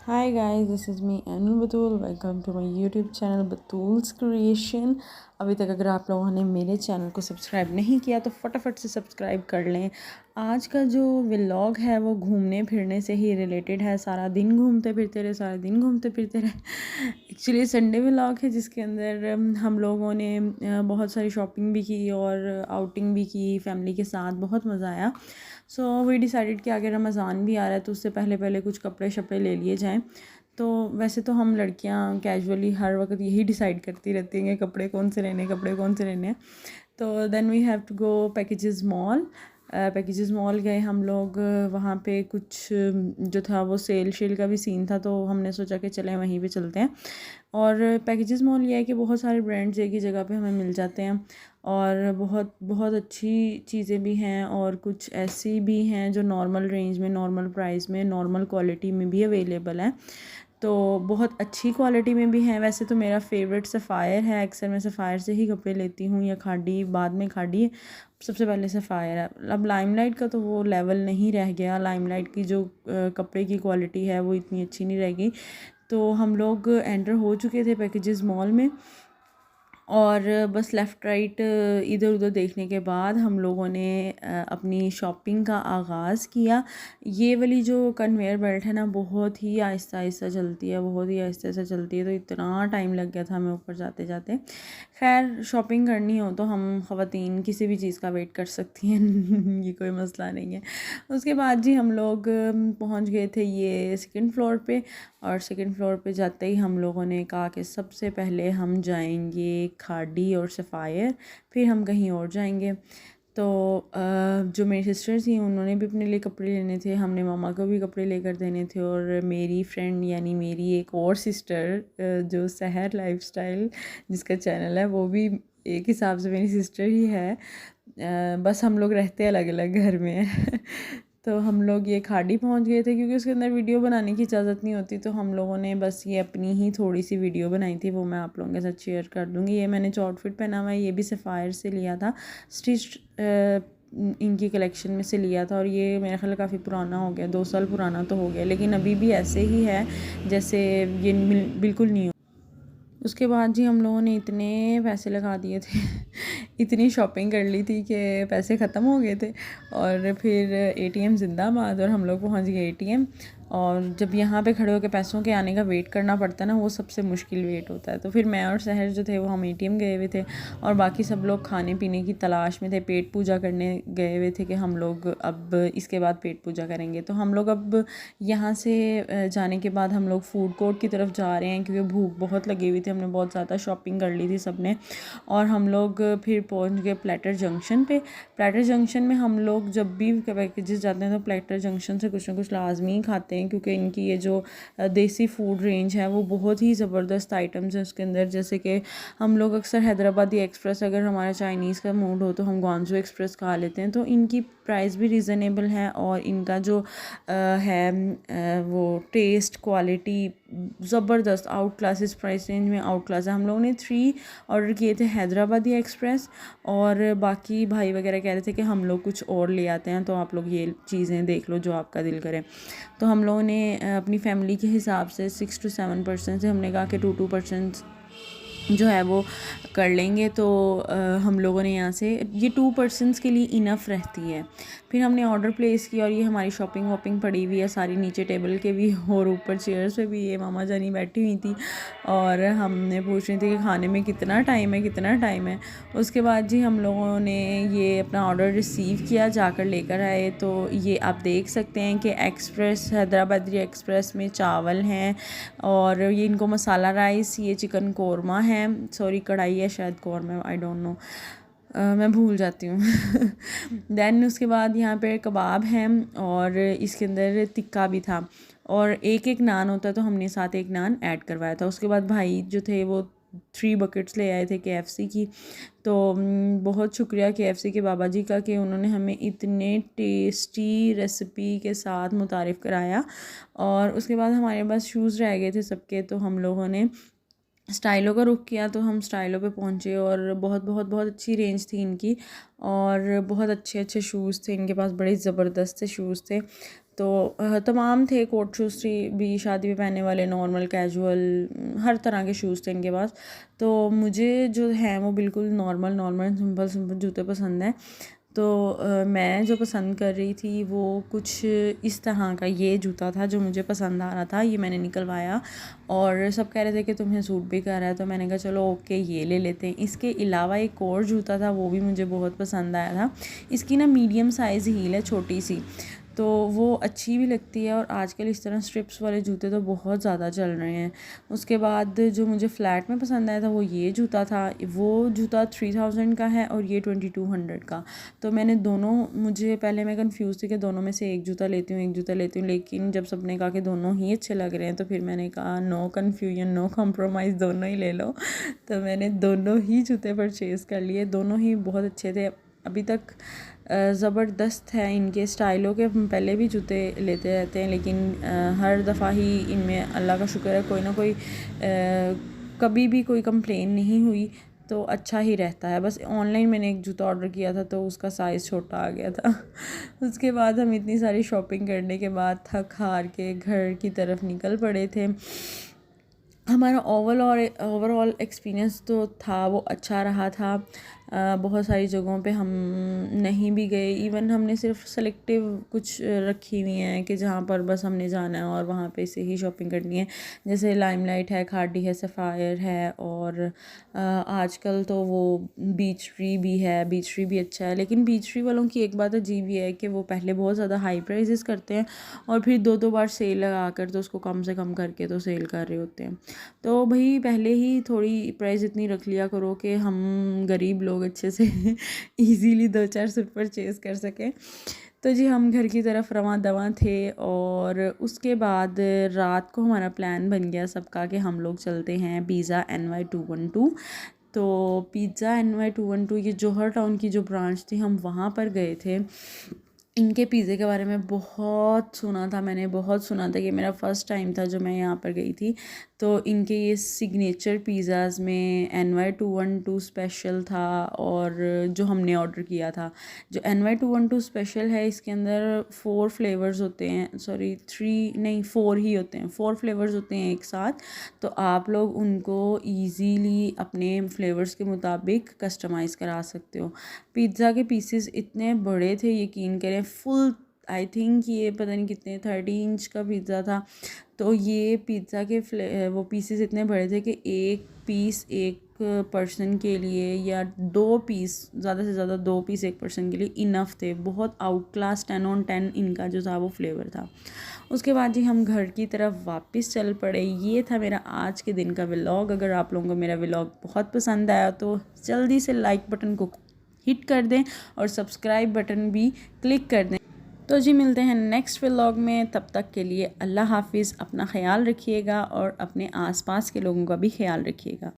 Hi guys, this is me Anil Batul. Welcome to my YouTube channel Batul's Creation. अभी तक अगर आप लोगों ने मेरे चैनल को सब्सक्राइब नहीं किया तो फटाफट से सब्सक्राइब कर लें। आज का जो व्लॉग है वो घूमने फिरने से ही रिलेटेड है। सारा दिन घूमते फिरते रहे। एक्चुअली संडे व्लॉग है जिसके अंदर हम लोगों ने बहुत सारी शॉपिंग भी की और आउटिंग भी की फैमिली के साथ। बहुत मज़ा आया। सो वी डिसाइडेड कि आगे रमज़ान भी आ रहा है तो उससे पहले पहले कुछ कपड़े शपड़े ले लिए जाएँ। तो वैसे तो हम लड़कियां कैजुअली हर वक्त यही डिसाइड करती रहती हैं कि कपड़े कौन से लेने हैं। तो then we have to go packages mall गए हम लोग। वहाँ पे कुछ जो था वो सेल का भी सीन था, तो हमने सोचा कि चलें वहीं पे चलते हैं। और पैकेजेस मॉल ये है कि बहुत सारे ब्रांड्स एक ही जगह पे हमें मिल जाते हैं और बहुत बहुत अच्छी चीज़ें भी हैं और कुछ ऐसी भी हैं जो नॉर्मल रेंज में, नॉर्मल प्राइस में, नॉर्मल क्वालिटी में भी अवेलेबल हैं। तो बहुत अच्छी क्वालिटी में भी हैं। वैसे तो मेरा फेवरेट सफ़ायर है, अक्सर मैं सफ़ायर से ही कपड़े लेती हूँ, या खाड़ी, बाद में खाड़ी, सबसे पहले सफ़ायर है। अब लाइमलाइट का तो वो लेवल नहीं रह गया। लाइमलाइट की जो कपड़े की क्वालिटी है वो इतनी अच्छी नहीं रहेगी। तो हम लोग एंटर हो चुके थे पैकेजेस मॉल में और बस लेफ़्ट राइट इधर उधर देखने के बाद हम लोगों ने अपनी शॉपिंग का आगाज़ किया। ये वाली जो कन्वेयर बेल्ट है ना, बहुत ही आहिस्ता आहिस्ता चलती है, तो इतना टाइम लग गया था हमें ऊपर जाते जाते। खैर, शॉपिंग करनी हो तो हम ख़वातीन किसी भी चीज़ का वेट कर सकती हैं ये कोई मसला नहीं है। उसके बाद जी हम लोग पहुंच गए थे ये सेकंड फ्लोर पे। और सेकंड फ्लोर पे जाते ही हम लोगों ने कहा कि सबसे पहले हम जाएंगे खाड़ी और सफ़ायर, फिर हम कहीं और जाएंगे। तो जो मेरी सिस्टर थी उन्होंने भी अपने लिए कपड़े लेने थे, हमने मामा को भी कपड़े लेकर देने थे। और मेरी फ्रेंड यानी मेरी एक और सिस्टर जो सहर लाइफस्टाइल जिसका चैनल है, वो भी एक हिसाब से मेरी सिस्टर ही है। बस हम लोग रहते अलग अलग घर में हैं तो हम लोग ये खाड़ी पहुंच गए थे क्योंकि उसके अंदर वीडियो बनाने की इजाज़त नहीं होती, तो हम लोगों ने बस ये अपनी ही थोड़ी सी वीडियो बनाई थी, वो मैं आप लोगों के साथ शेयर कर दूँगी। ये मैंने जो आउटफिट पहना हुआ है ये भी सफ़ायर से लिया था, स्टिच इनकी कलेक्शन में से लिया था। और ये मेरा ख्याल काफ़ी पुराना हो गया, 2 साल पुराना तो हो गया, लेकिन अभी भी ऐसे ही है जैसे ये बिल्कुल नहीं। उसके बाद जी हम लोगों ने इतने पैसे लगा दिए थे इतनी शॉपिंग कर ली थी कि पैसे ख़त्म हो गए थे। और फिर एटीएम जिंदाबाद, और हम लोग पहुंच गए एटीएम। और जब यहाँ पे खड़े होकर पैसों के आने का वेट करना पड़ता है ना, वो सबसे मुश्किल वेट होता है। तो फिर मैं और सहर जो थे वो हम एटीएम गए हुए थे और बाकी सब लोग खाने पीने की तलाश में थे, पेट पूजा करने गए हुए थे कि हम लोग अब इसके बाद पेट पूजा करेंगे। तो हम लोग अब यहाँ से जाने के बाद हम लोग फूड कोर्ट की तरफ जा रहे हैं क्योंकि भूख बहुत लगी हुई थी, हमने बहुत ज़्यादा शॉपिंग कर ली थी सबने। और हम लोग फिर पहुँच गए प्लेटर जंक्शन पे। प्लेटर जंक्शन में हम लोग जब भी पैकेजेस जाते हैं तो प्लेटर जंक्शन से कुछ ना कुछ लाजमी खाते हैं क्योंकि इनकी ये जो देसी फूड रेंज है वो बहुत ही ज़बरदस्त आइटम्स हैं उसके अंदर। जैसे कि हम लोग अक्सर हैदराबादी एक्सप्रेस, अगर हमारा चाइनीज़ का मूड हो तो हम ग्वांजू एक्सप्रेस खा लेते हैं। तो इनकी प्राइस भी रीज़नेबल है और इनका जो है वो टेस्ट क्वालिटी ज़बरदस्त, आउट क्लासेस, प्राइस रेंज में आउट क्लास है। हम लोगों ने 3 ऑर्डर किए थे हैदराबादी एक्सप्रेस, और बाकी भाई वगैरह कह रहे थे कि हम लोग कुछ और ले आते हैं, तो आप लोग ये चीज़ें देख लो जो आपका दिल करे। तो हम लोगों ने अपनी फैमिली के हिसाब से 6 to 7% से हमने कहा कि 2% जो है वो कर लेंगे। तो हम लोगों ने यहाँ से ये 2% के लिए इनफ रहती है। फिर हमने ऑर्डर प्लेस किया और ये हमारी शॉपिंग वॉपिंग पड़ी हुई है सारी नीचे टेबल के भी और ऊपर चेयर्स पे भी। ये मामा जानी बैठी हुई थी और हमने पूछ रही थी कि खाने में कितना टाइम है। उसके बाद जी हम लोगों ने ये अपना ऑर्डर रिसीव किया, जाकर लेकर आए। तो ये आप देख सकते हैं कि एक्सप्रेस, हैदराबादी एक्सप्रेस में चावल हैं और ये इनको मसाला राइस, ये चिकन कोरमा है, सॉरी कढ़ाई है शायद, कोरमा, आई डोंट नो, मैं भूल जाती हूँ दैन उसके बाद यहाँ पे कबाब हैं और इसके अंदर टिक्का भी था और एक एक नान होता है, तो हमने साथ एक नान ऐड करवाया था। उसके बाद भाई जो थे वो 3 बकेट्स ले आए थे KFC की। तो बहुत शुक्रिया KFC के बाबा जी का कि उन्होंने हमें इतने टेस्टी रेसिपी के साथ मुतारिफ़ कराया। और उसके बाद हमारे पास शूज़ रह गए थे सबके, तो हम लोगों ने स्टाइलो का रुख किया। तो हम स्टाइलो पे पहुँचे और बहुत बहुत बहुत अच्छी रेंज थी इनकी और बहुत अच्छे अच्छे शूज़ थे इनके पास, बड़े ज़बरदस्त से शूज़ थे। तो तमाम थे, कोट शूज़ थी भी, शादी में पहनने वाले, नॉर्मल, कैजुअल, हर तरह के शूज़ थे इनके पास। तो मुझे जो हैं वो बिल्कुल नॉर्मल नॉर्मल सिंपल सिंपल जूते पसंद हैं। तो मैं जो पसंद कर रही थी वो कुछ इस तरह का ये जूता था जो मुझे पसंद आ रहा था। ये मैंने निकलवाया और सब कह रहे थे कि तुम्हें सूट भी कर रहा है, तो मैंने कहा चलो ओके ये ले लेते हैं। इसके अलावा एक और जूता था, वो भी मुझे बहुत पसंद आया था। इसकी ना मीडियम साइज़ हील है, छोटी सी, तो वो अच्छी भी लगती है। और आजकल इस तरह स्ट्रिप्स वाले जूते तो बहुत ज़्यादा चल रहे हैं। उसके बाद जो मुझे फ़्लैट में पसंद आया था वो ये जूता था। वो जूता 3000 का है और ये 2200 का। तो मैंने दोनों, मुझे पहले मैं कंफ्यूज थी कि दोनों में से एक जूता लेती हूँ एक जूता लेती हूँ, लेकिन जब सबने कहा कि दोनों ही अच्छे लग रहे हैं तो फिर मैंने कहा नो कन्फ्यूजन, नो कॉम्प्रोमाइज़, दोनों ही ले लो। तो मैंने दोनों ही जूते परचेज़ कर लिए। दोनों ही बहुत अच्छे थे। अभी तक ज़बरदस्त है इनके स्टाइलों के। हम पहले भी जूते लेते रहते हैं, लेकिन हर दफ़ा ही इनमें अल्लाह का शुक्र है कोई ना कोई कभी भी कोई कंप्लेन नहीं हुई, तो अच्छा ही रहता है। बस ऑनलाइन मैंने एक जूता ऑर्डर किया था तो उसका साइज़ छोटा आ गया था। उसके बाद हम इतनी सारी शॉपिंग करने के बाद थक हार के घर की तरफ निकल पड़े थे। हमारा ओवरऑल एक्सपीरियंस तो था वो अच्छा रहा था। बहुत सारी जगहों पे हम नहीं भी गए, इवन हमने सिर्फ सेलेक्टिव कुछ रखी हुई हैं कि जहाँ पर बस हमने जाना है और वहाँ पे से ही शॉपिंग करनी है। जैसे लाइमलाइट है, खाड़ी है, सफ़ायर है, और आजकल तो वो बीच ट्री भी है। बीच ट्री भी अच्छा है, लेकिन बीच ट्री वालों की एक बात अजीब ही है कि वो पहले बहुत ज़्यादा हाई प्राइजेस करते हैं और फिर दो बार सेल लगा कर तो उसको कम से कम करके तो सेल कर रहे होते हैं। तो भाई पहले ही थोड़ी प्राइस इतनी रख लिया करो कि हम गरीब लोग अच्छे से इजीली 2-4 सूट परचेज़ कर सकें। तो जी हम घर की तरफ रवां दवां थे और उसके बाद रात को हमारा प्लान बन गया सबका कि हम लोग चलते हैं पिज़्ज़ा NY212। तो पिज़्ज़ा NY212 ये जौहर टाउन की जो ब्रांच थी, हम वहाँ पर गए थे। इनके पिज़्ज़े के बारे में बहुत सुना था मैंने, बहुत सुना था। कि मेरा फ़र्स्ट टाइम था जो मैं यहाँ पर गई थी। तो इनके ये सिग्नेचर पिज़्ज़ाज़ में NY212 स्पेशल था, और जो हमने ऑर्डर किया था, जो NY212 स्पेशल है, इसके अंदर 4 फ्लेवर्स होते हैं, सॉरी 3 नहीं 4 ही होते हैं, 4 फ्लेवर्स होते हैं एक साथ। तो आप लोग उनको ईज़ीली अपने फ्लेवर्स के मुताबिक कस्टमाइज़ करा सकते हो। पिज़्ज़ा के पीसेस इतने बड़े थे, यकीन करें, फुल, आई थिंक ये पता नहीं कितने 30 इंच का पिज़्ज़ा था। तो ये पिज़्ज़ा के वो पीसेस इतने बड़े थे कि एक पीस एक पर्सन के लिए, या 2 पीस, ज़्यादा से ज़्यादा 2 पीस एक पर्सन के लिए इनफ थे। बहुत आउट क्लास 10 on 10 इनका जो था वो फ्लेवर था। उसके बाद जी हम घर की तरफ वापस चल पड़े। ये था मेरा आज के दिन का व्लॉग। अगर आप लोगों को मेरा व्लॉग बहुत पसंद आया तो जल्दी से लाइक बटन को हिट कर दें और सब्सक्राइब बटन भी क्लिक कर दें। तो जी मिलते हैं नेक्स्ट व्लॉग में। तब तक के लिए अल्लाह हाफिज़। अपना ख्याल रखिएगा और अपने आसपास के लोगों का भी ख्याल रखिएगा।